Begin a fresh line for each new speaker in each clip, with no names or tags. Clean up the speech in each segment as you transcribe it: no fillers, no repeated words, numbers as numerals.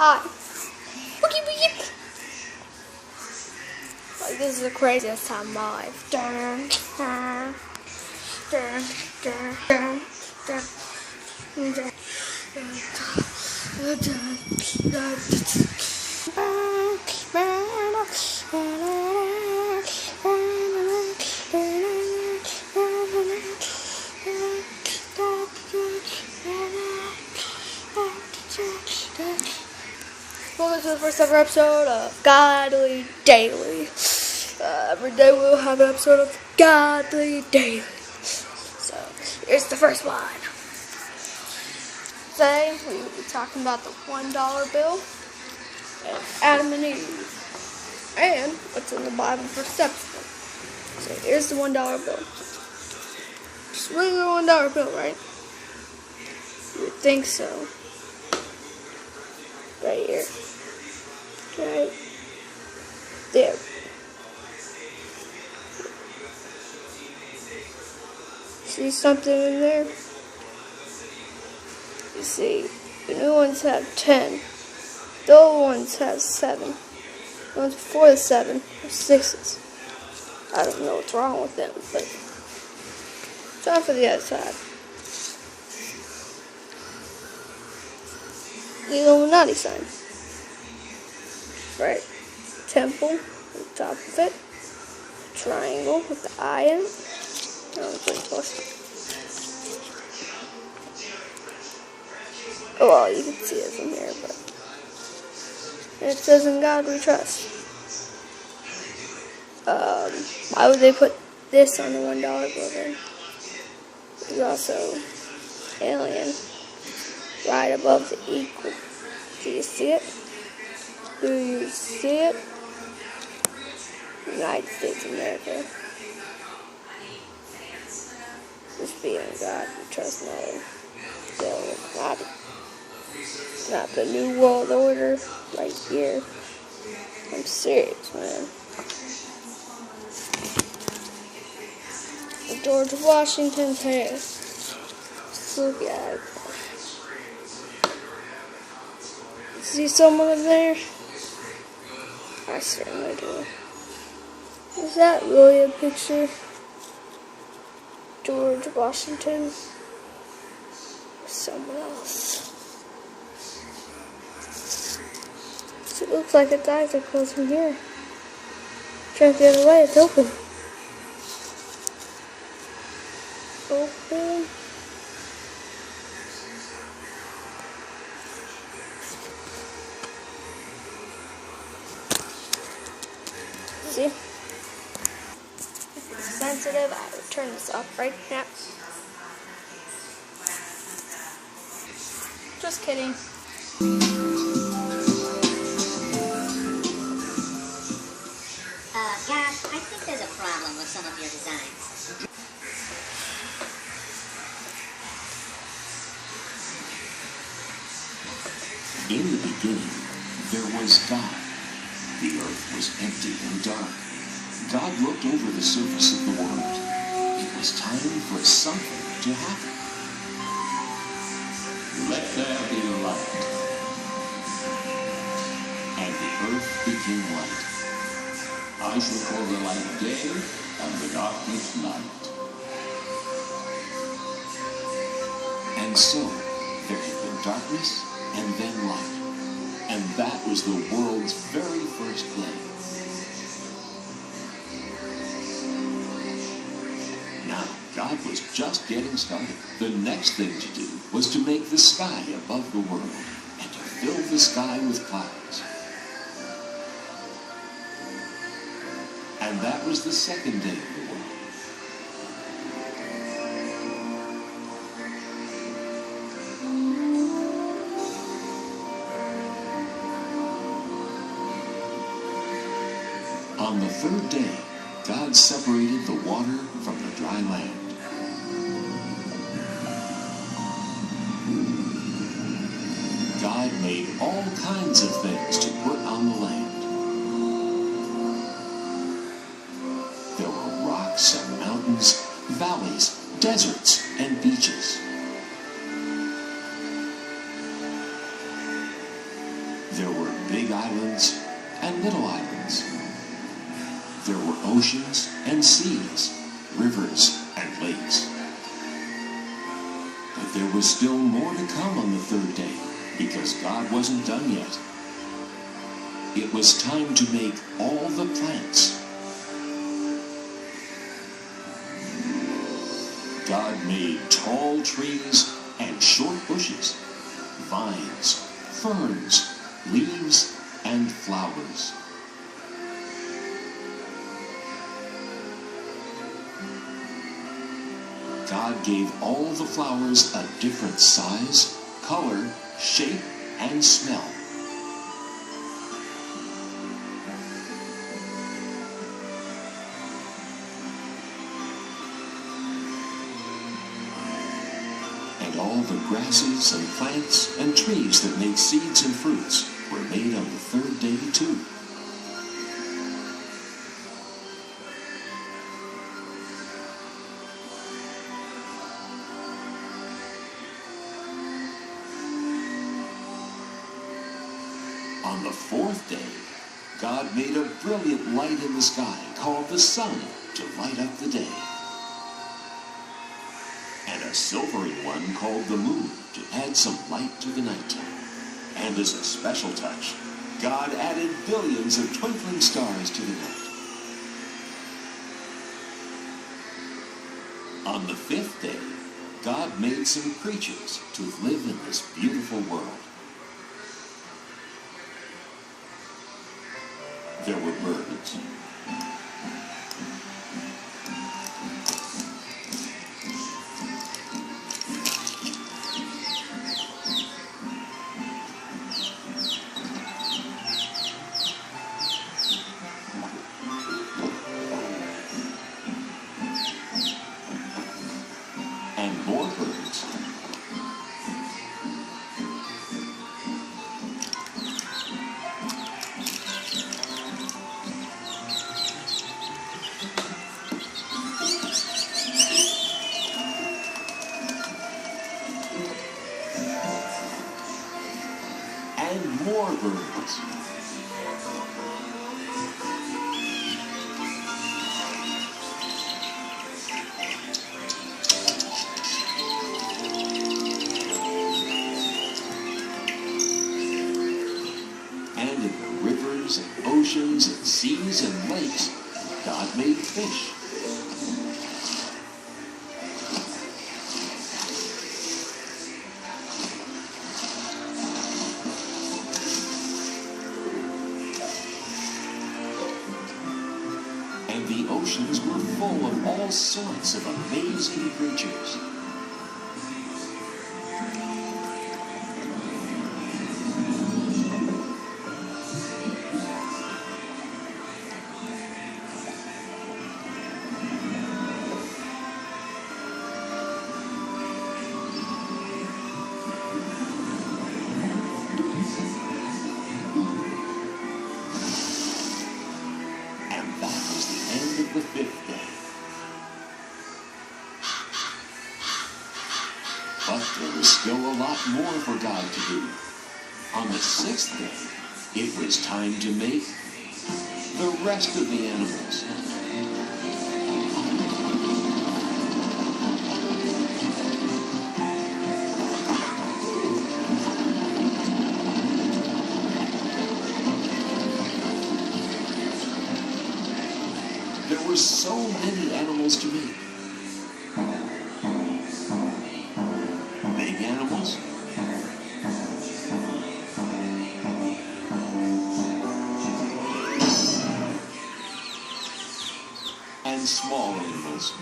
Hi. Boogie boogie. Like, this is the craziest time of my life. Welcome to the first ever episode of Godley Daily. Every day we'll have an episode of Godley Daily. So, here's the first one. Today, we will be talking about the $1 bill and Adam and Eve. And what's in the Bible for steps. So, here's the $1 bill. Just regular $1 bill, right? You would think so. Right here. Right there. See something in there? You see, the new ones have 10. The old ones have 7. The ones before the 7 are 6s. I don't know what's wrong with them, but time for the other side. The Illuminati sign. Right. Temple on the top of it. Triangle with the eye in it. Oh, it's pretty close. Oh, well, you can see it from here, but it says, "In God we trust." Why would they put this on the $1 bill then? There's also alien right above the equal. Do you see it? Do you see it? United States of America. Just be in God we trust, not the New World Order right here. I'm serious, man. George Washington's hair. Just look at it. See someone in there? I certainly do. Is that really a picture? George Washington? Or someone else? So it looks like its eyes are closed from here. Turn the other way, it's open. Open. See? If it's sensitive, I will turn this off right now. Just kidding.
Gosh, I think there's a problem with some of your designs.
In the beginning, there was God. The earth was empty and dark. God looked over the surface of the world. It was time for something to happen. Let there be light. And the earth became light. I shall call the light day and the darkness night. And so, there had been darkness and then light. And that was the world's very first day. Now, God was just getting started. The next thing to do was to make the sky above the world and to fill the sky with clouds. And that was the second day of the world. On the third day, God separated the water from the dry land. God made all kinds of things to put on the land. There were rocks and mountains, valleys, deserts, and beaches. There were big islands and little islands. There were oceans and seas, rivers and lakes. But there was still more to come on the third day, because God wasn't done yet. It was time to make all the plants. God made tall trees and short bushes, vines, ferns, leaves, and flowers. God gave all the flowers a different size, color, shape, and smell. And all the grasses and plants and trees that made seeds and fruits were made on the third day too. On the fourth day, God made a brilliant light in the sky called the sun to light up the day, and a silvery one called the moon to add some light to the nighttime. And as a special touch, God added billions of twinkling stars to the night. On the fifth day, God made some creatures to live in this beautiful world. There were birds, and more birds. And more birds. And in the rivers and oceans and seas and lakes, God made fish. And the oceans were full of all sorts of amazing creatures. The fifth day. But there was still a lot more for God to do. On the sixth day, it was time to make the rest of the animals. There were so many animals to make. Big animals, and small animals.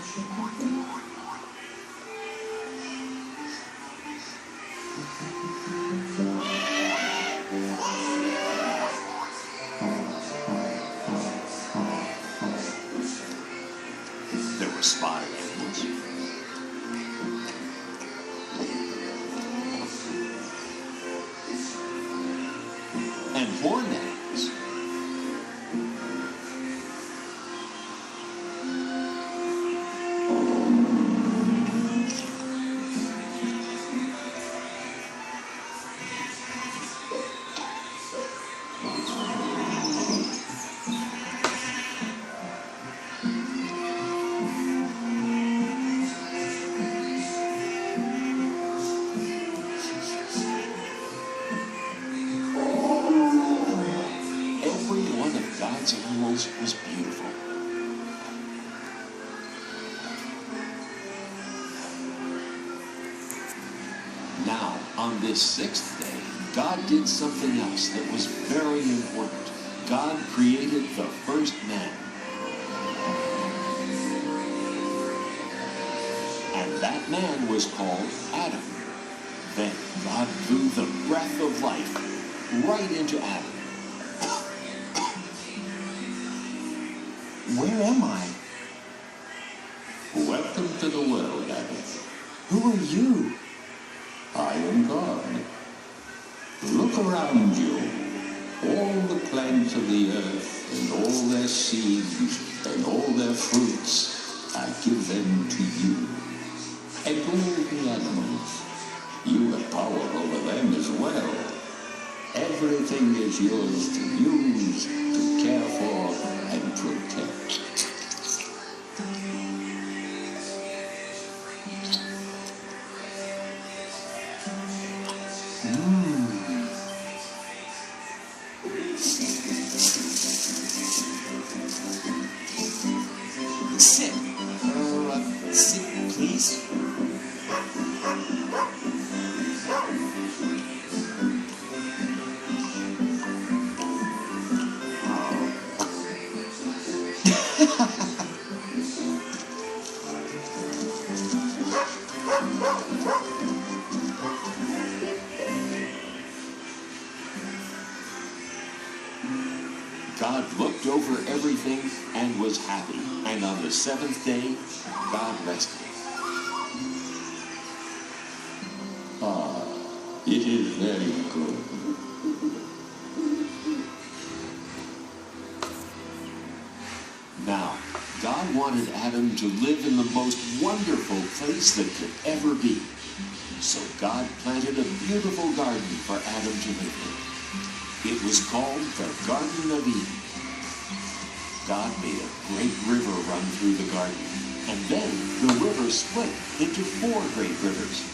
There were spotted animals, and horned animals. God's animals was beautiful. Now, on this sixth day, God did something else that was very important. God created the first man. And that man was called Adam. Then God blew the breath of life right into Adam.
Where am I?
Welcome to the world, Adam.
Who are you?
I am God. Look around you. All the plants of the earth, and all their seeds, and all their fruits, I give them to you. And all the animals. You have power over them as well. Everything is yours to use, to care for, and protect.
Sit. Sit, please.
God looked over everything and was happy. And on the seventh day, God rested.
It is very good.
Now, God wanted Adam to live in the most wonderful place that could ever be. So God planted a beautiful garden for Adam to live in. It was called the Garden of Eden. God made a great river run through the garden, and then the river split into 4 great rivers.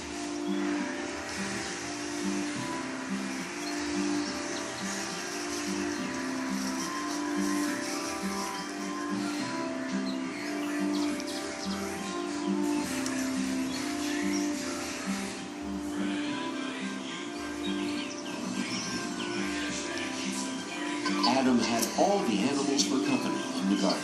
Adam had all the animals for company in the garden.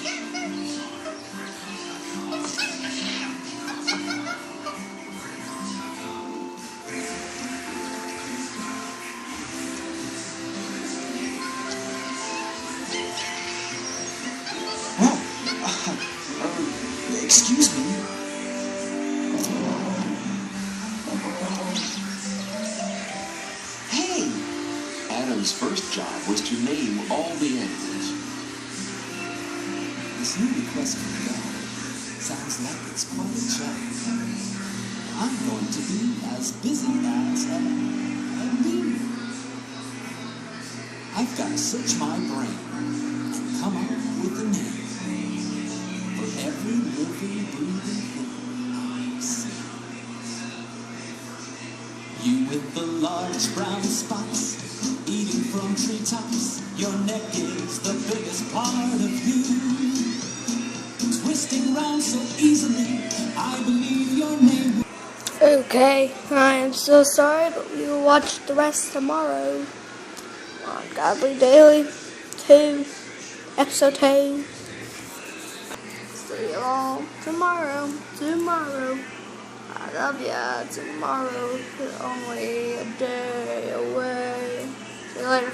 Excuse me. Hey!
Adam's first job was to name all the animals.
This new request from God sounds like it's quite a job. I'm going to be as busy as a bee. I've got to search my brain and come up with a name for every living, breathing thing I see. You with the large brown spots, eating from treetops, your neck is the biggest part of you. Twisting round so easily, I believe your name.
Okay, I am so sorry, but we will watch the rest tomorrow on Godley Daily 2, Episode 2. See you all tomorrow. I love ya. Tomorrow is only a day away. See you later.